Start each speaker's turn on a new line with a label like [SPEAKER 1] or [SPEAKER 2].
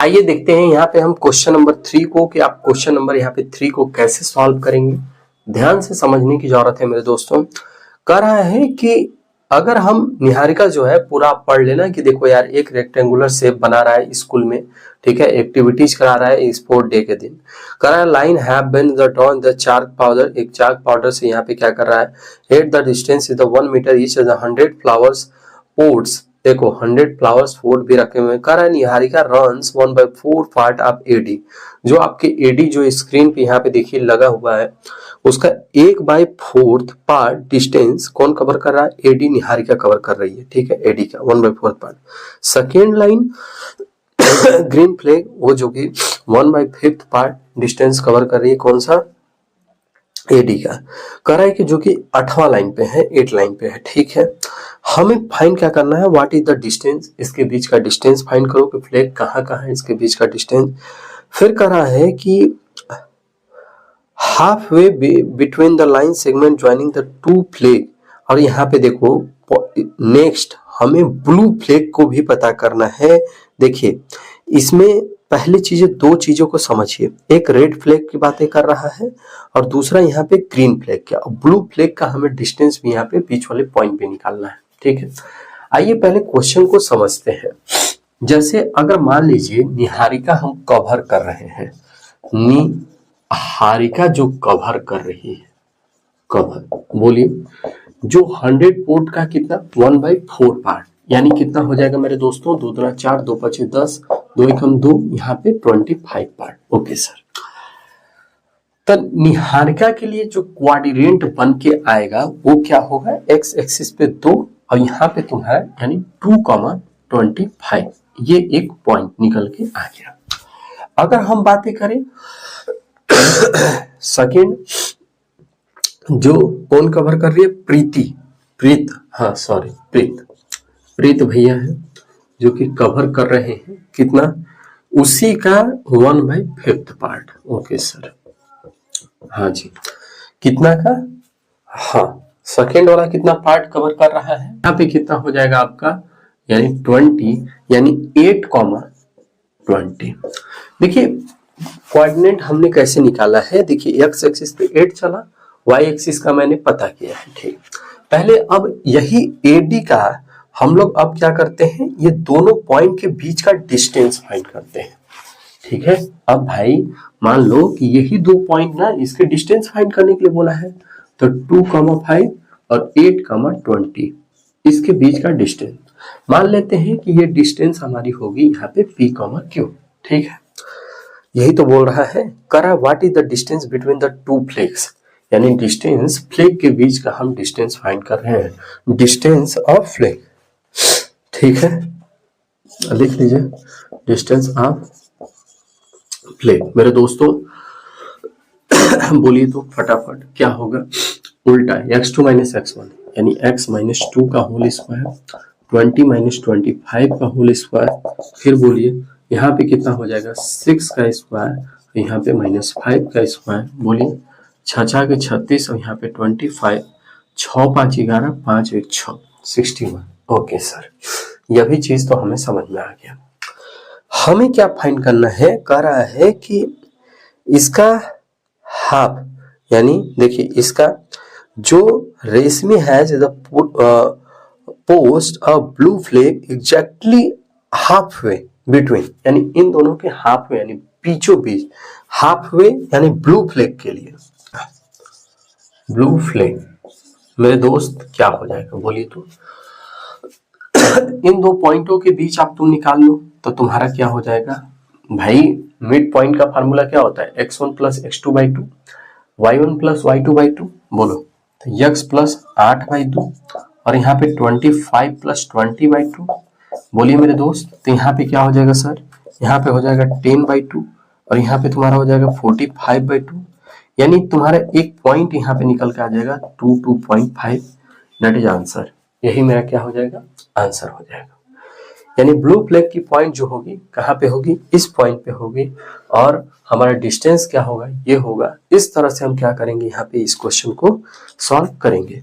[SPEAKER 1] आइए देखते हैं यहाँ पे हम क्वेश्चन नंबर 3 को कि आप क्वेश्चन नंबर यहाँ पे 3 को कैसे सॉल्व करेंगे। ध्यान से समझने की जरूरत है मेरे दोस्तों। कह रहा है कि अगर हम निहारिका जो है पूरा पढ़ लेना कि देखो यार एक रेक्टेंगुलर शेप बना रहा है स्कूल में, ठीक है, एक्टिविटीज करा रहा है स्पोर्ट डे के दिन। कह रहा है line have been drawn the chalk powder, एक चार्क पाउडर से यहाँ पे क्या कर रहा है, at the distance is the 1 meter each is 100 flowers pots, देखो 100 फ्लावर्स पोट भी रखे हुए हैं। कह रहा है Niharika runs 1/4 part of AD, जो आपके एडी जो स्क्रीन पे यहाँ पे देखिए लगा हुआ है उसका 1/4 पार्ट डिस्टेंस कौन कवर कर रहा है, एडी निहारिका कवर कर रही है, ठीक है, एडी का 1/4 part. Second line green flag वो जो कि 1/5 पार्ट डिस्टेंस कवर कर रही है, कौन सा, एडी का। कह रहा है कि जो कि 8वां लाइन पे है, 8 लाइन पे है, ठीक है। हमें फाइंड क्या करना है, व्हाट इज द डिस्टेंस, इसके बीच का डिस्टेंस फाइंड करो कि फ्लैग कहाँ कहाँ है, इसके बीच का डिस्टेंस। फिर कह रहा है कि half way between the line segment joining the two flag, और यहाँ पे देखो नेक्स्ट हमें ब्लू फ्लैग को भी पता करना है। देखिए इसमें पहली चीजें, दो चीजों को समझिए, एक रेड फ्लैग की बातें कर रहा है और दूसरा यहाँ पे ग्रीन फ्लैग का। ब्लू फ्लैग का हमें डिस्टेंस भी यहाँ पे बीच वाले पॉइंट पे निकालना है, ठीक है। आइए पहले क्वेश्चन को समझते हैं। जैसे अगर मान लीजिए निहारिका हम कवर कर रहे हैं, निहारिका जो कवर कर रही है, कवर बोलिए, जो 100 पोर्ट का कितना 1/4 पार्ट, यानी कितना हो जाएगा मेरे दोस्तों, 2 दूना 4, 2 पचे 10, 2 एकम 2, यहाँ पे 25 पार्ट। ओके सर, तो निहारिका के लिए जो क्वाड्रेंट बन के आएगा वो क्या होगा, एक्स एक्सिस पे 2 और यहाँ पे तुम्हारा यानी 2,25, ये एक पॉइंट निकल के आ गया। अगर हम बातें करें सेकेंड, जो कौन कवर कर रही है, प्रीत भैया है जो कि कवर कर रहे हैं, कितना, उसी का 1/5 पार्ट। ओके सर, हाँ जी, कितना का, हाँ सेकेंड वाला कितना पार्ट कवर कर रहा है, यहाँ पे कितना हो जाएगा आपका, यानी 20, यानी 8,20। देखिए कोऑर्डिनेट हमने कैसे निकाला है, देखिए एक्स एक्सिस पे 8 चला, वाई एक्सिस का मैंने पता किया है, ठीक। पहले अब यही एडी का हम लोग अब क्या करते हैं, ये दोनों पॉइंट के बीच का डिस्टेंस फाइंड करते हैं, ठीक है। अब भाई मान लो कि यही दो पॉइंट ना, इसके डिस्टेंस फाइंड करने के लिए बोला है, तो 2,5 और 8,20 इसके बीच का डिस्टेंस मान लेते हैं कि ये डिस्टेंस हमारी होगी यहाँ पे P, Q, ठीक है। यही तो बोल रहा है, करा what is the distance between the two flags, यानी डिस्टेंस फ्लैग के बीच का हम डिस्टेंस फाइंड कर रहे हैं, डिस्टेंस ऑफ फ्लैग, ठीक है। लिख लीजिए डिस्टेंस ऑफ फ्लैग। मेरे दोस्तों बोलिए तो फटाफट क्या होगा, उल्टा x2 - x1 यानी x - 2 का होल स्क्वायर, 20 - 25 का होल स्क्वायर, फिर बोलिए यहाँ पे कितना हो जाएगा 6 का स्क्वायर, यहाँ पे -5 का स्क्वायर, बोलिए 6 के 36 और यहाँ पे 25, 6 5 11, 5 1 6, 61। ओके सर, यह भी चीज तो हमें समझ में आ गया। हमें क्या फाइंड करना है, कह रहा है कि इसका हाफ, यानी देखिए इसका जो रेशमी has the post a blue flag exactly half way between, यानी इन दोनों के हाफ वे यानी बीचों बीच, हाफ वे यानी ब्लू फ्लैग के लिए, ब्लू फ्लैग मेरे दोस्त क्या हो जाएगा बोलिए तो, इन दो पॉइंटों के बीच आप तुम निकाल लो तो तुम्हारा क्या हो जाएगा भाई, मिड पॉइंट का फार्मूला क्या होता है, x1 + x2/2, y1 + y2/2, बोलो तो x + 8/2 और यहाँ पे 25 + 20/2, बोलिए मेरे दोस्त, तो यहाँ पे क्या हो जाएगा सर, यहाँ पे हो जाएगा 10/2 और यहाँ पे तुम्हारा हो जाएगा 45/2, यानी तुम्हारा एक पॉइंट यहाँ पे निकल के आ जाएगा 2.5, दैट इज आंसर। यही मेरा क्या हो जाएगा, आंसर हो जाएगा। यानी ब्लू फ्लैग की पॉइंट जो होगी कहाँ पे होगी, इस पॉइंट पे होगी, और हमारा डिस्टेंस क्या होगा, ये होगा। इस तरह से हम क्या करेंगे, यहाँ पे इस क्वेश्चन को सॉल्व करेंगे।